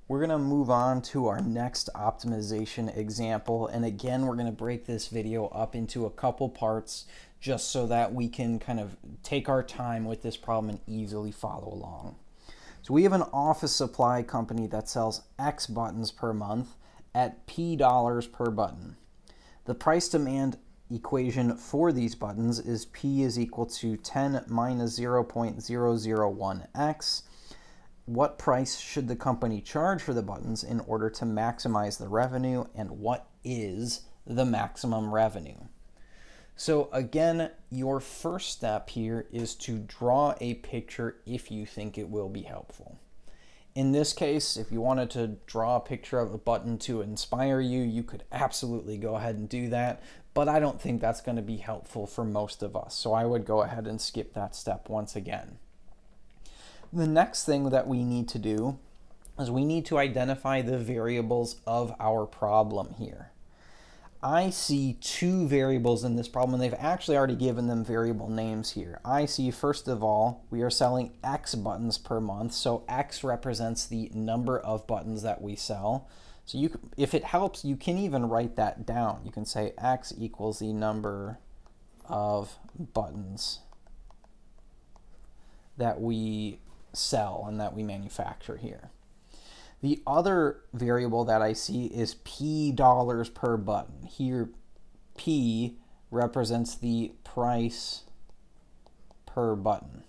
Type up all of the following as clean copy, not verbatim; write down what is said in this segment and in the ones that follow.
We're going to move on to our next optimization example. And again, we're going to break this video up into a couple parts just so that we can kind of take our time with this problem and easily follow along. So we have an office supply company that sells X buttons per month at P dollars per button. The price demand equation for these buttons is P is equal to 10 minus 0.001x. What price should the company charge for the buttons in order to maximize the revenue, and what is the maximum revenue? So again, your first step here is to draw a picture if you think it will be helpful. In this case, if you wanted to draw a picture of a button to inspire you, you could absolutely go ahead and do that, but I don't think that's going to be helpful for most of us, so I would go ahead and skip that step once again. The next thing that we need to do is we need to identify the variables of our problem here. I see two variables in this problem, and they've actually already given them variable names here. I see, first of all, we are selling X buttons per month, so X represents the number of buttons that we sell. So if it helps, you can even write that down. You can say X equals the number of buttons that we sell and that we manufacture here. The other variable that I see is P dollars per button. Here, P represents the price per button.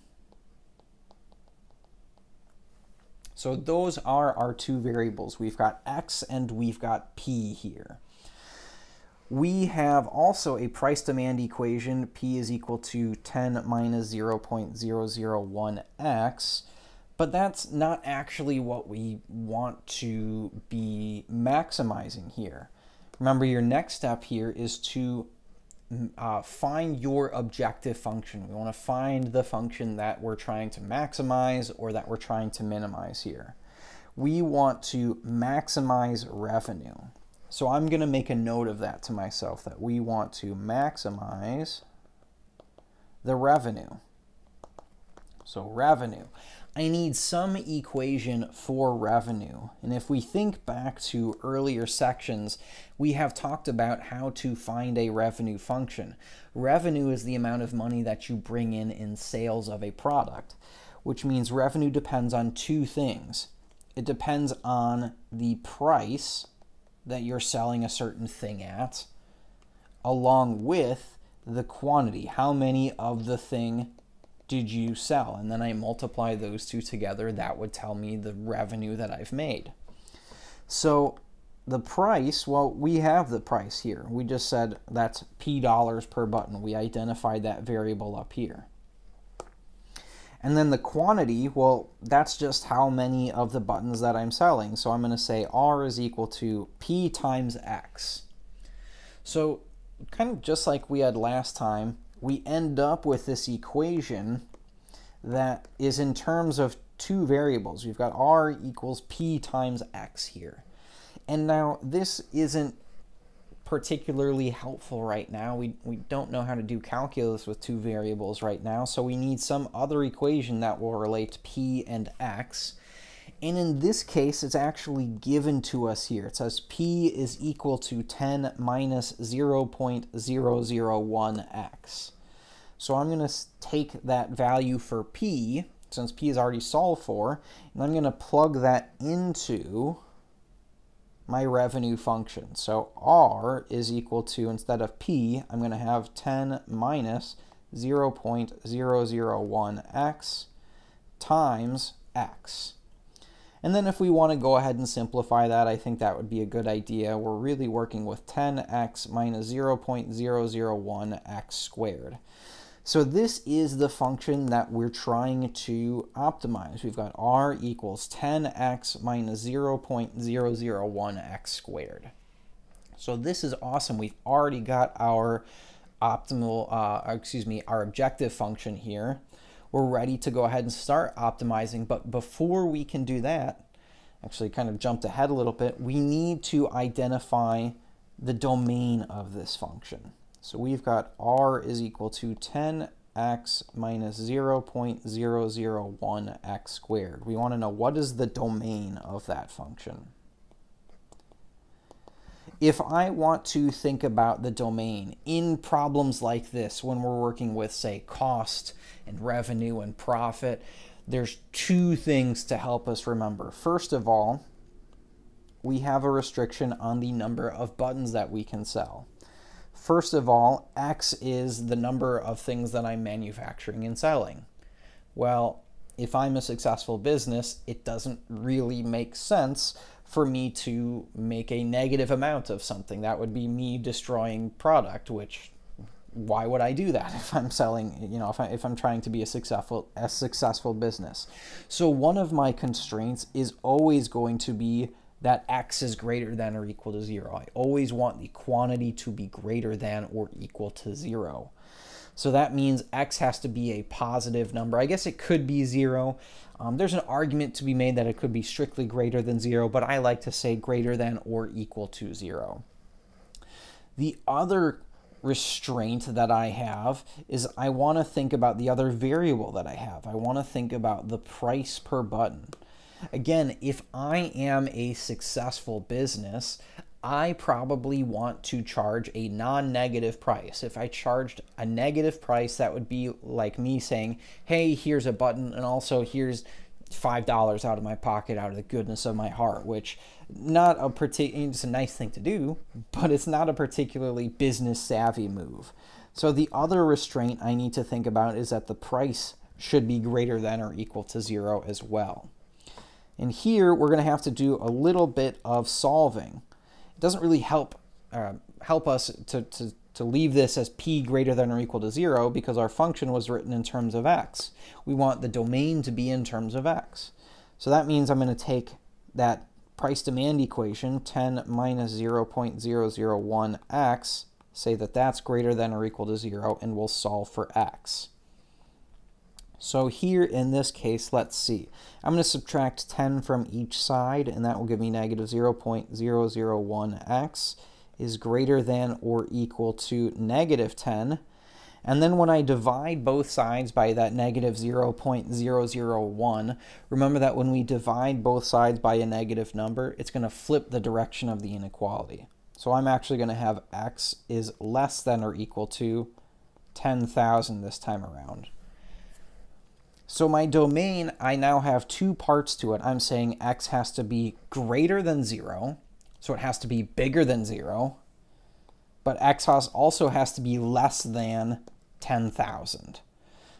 So those are our two variables. We've got X and we've got P here. We have also a price demand equation. P is equal to 10 minus 0.001x. But that's not actually what we want to be maximizing here. Remember, your next step here is to find your objective function. We want to find the function that we're trying to maximize or that we're trying to minimize here. We want to maximize revenue. So I'm going to make a note of that to myself, that we want to maximize the revenue. So revenue. I need some equation for revenue. And if we think back to earlier sections, we have talked about how to find a revenue function. Revenue is the amount of money that you bring in sales of a product, which means revenue depends on two things. It depends on the price that you're selling a certain thing at, along with the quantity. How many of the thing did you sell? And then I multiply those two together. That would tell me the revenue that I've made. So the price, well, we have the price here. We just said that's P dollars per button. We identified that variable up here. And then the quantity, well, that's just how many of the buttons that I'm selling. So I'm going to say R is equal to P times X. So kind of just like we had last time, we end up with this equation that is in terms of two variables. We've got R equals P times X here. And now this isn't particularly helpful right now. We don't know how to do calculus with two variables right now, so we need some other equation that will relate P and X. And in this case, it's actually given to us here. It says P is equal to 10 minus 0.001x. So I'm going to take that value for P, since P is already solved for, and I'm going to plug that into my revenue function. So R is equal to, instead of P, I'm going to have 10 minus 0.001x times X. And then if we want to go ahead and simplify that, I think that would be a good idea. We're really working with 10x minus 0.001x squared. So this is the function that we're trying to optimize. We've got R equals 10x minus 0.001x squared. So this is awesome. We've already got our our objective function here. We're ready to go ahead and start optimizing, but before we can do that, actually kind of jumped ahead a little bit, we need to identify the domain of this function. So we've got R is equal to 10 x minus 0.001x squared. We want to know what is the domain of that function. If I want to think about the domain in problems like this, when we're working with, say, cost and revenue and profit, there's two things to help us remember. First of all, we have a restriction on the number of buttons that we can sell. First of all, X is the number of things that I'm manufacturing and selling. Well, if I'm a successful business, it doesn't really make sense for me to make a negative amount of something. That would be me destroying product, which why would I do that if I'm selling, if I'm trying to be a successful business? So one of my constraints is always going to be that X is greater than or equal to 0. I always want the quantity to be greater than or equal to 0. So that means X has to be a positive number. I guess it could be 0. There's an argument to be made that it could be strictly greater than 0, but I like to say greater than or equal to 0. The other restraint that I have is I want to think about the other variable that I have. I want to think about the price per button. Again, if I am a successful business, I probably want to charge a non-negative price. If I charged a negative price, that would be like me saying, hey, here's a button, and also here's $5 out of my pocket, out of the goodness of my heart, which it's a nice thing to do, but it's not a particularly business savvy move. So the other restraint I need to think about is that the price should be greater than or equal to 0 as well. And here we're going to have to do a little bit of solving. It doesn't really help us to leave this as p greater than or equal to 0 because our function was written in terms of x. We want the domain to be in terms of x. So that means I'm going to take that price demand equation, 10 minus 0.001x, say that that's greater than or equal to 0, and we'll solve for x. So here in this case, let's see. I'm going to subtract 10 from each side, and that will give me negative 0.001x is greater than or equal to negative 10. And then when I divide both sides by that negative 0.001, remember that when we divide both sides by a negative number, it's going to flip the direction of the inequality. So I'm actually going to have x is less than or equal to 10,000 this time around. So my domain, I now have two parts to it. I'm saying x has to be greater than 0, so it has to be bigger than 0, but x also has to be less than 10,000.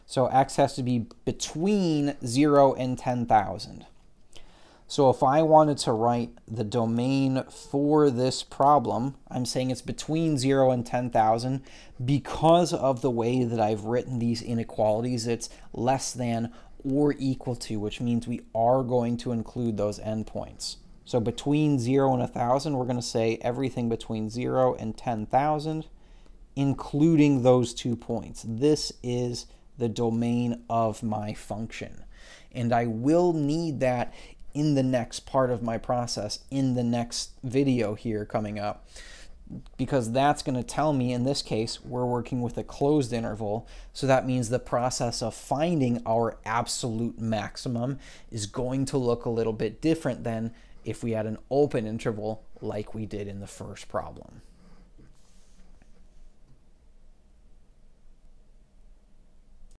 So x has to be between 0 and 10,000. So if I wanted to write the domain for this problem, I'm saying it's between 0 and 10,000 because of the way that I've written these inequalities. It's less than or equal to, which means we are going to include those endpoints. So between 0 and 1,000, we're going to say everything between 0 and 10,000, including those 2 points. This is the domain of my function. And I will need that in the next part of my process, in the next video here coming up, because that's going to tell me, in this case, we're working with a closed interval, so that means the process of finding our absolute maximum is going to look a little bit different than if we had an open interval like we did in the first problem.